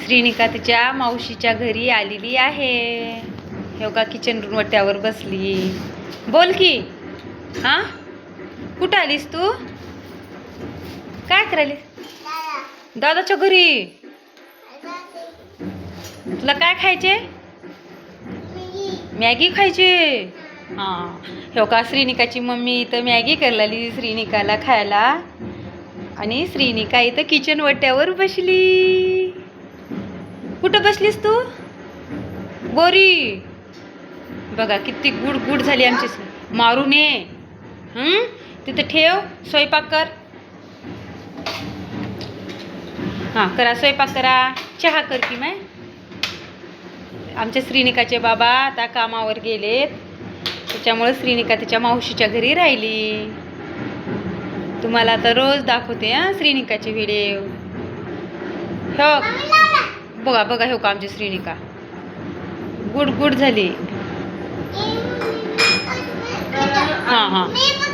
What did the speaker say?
श्रीनिका तिच्या मावशीच्या घरी आलेली आहे. हे का किचन वट्यावर बसली. बोल की. हा, कुठं आलीस तू? काय करायलीस? दादाच्या घरी. तुला काय खायचे? मॅगी खायची. हा, हे का श्रीनिकाची मम्मी इथं मॅगी करलेली श्रीनिकाला खायला. आणि श्रीनिका इथं किचन वट्यावर बसली. कुठं बसलीस तू? बोरी. बघा किती गुड गुड झाली आमची. मारू नये. तिथं ठेव. स्वयंपाक कर. हां करा, स्वयंपाक करा. चहा कर की माय. आमच्या श्रीनिकाचे बाबा आता कामावर गेलेत, त्याच्यामुळे श्रीनिका तिच्या मावशीच्या घरी राहिली. तुम्हाला आता रोज दाखवते श्रीनिकाचे व्हिडिओ. हो बघा बघा, हो का आमची श्रीनिका गुड गुड झाली. हां हां.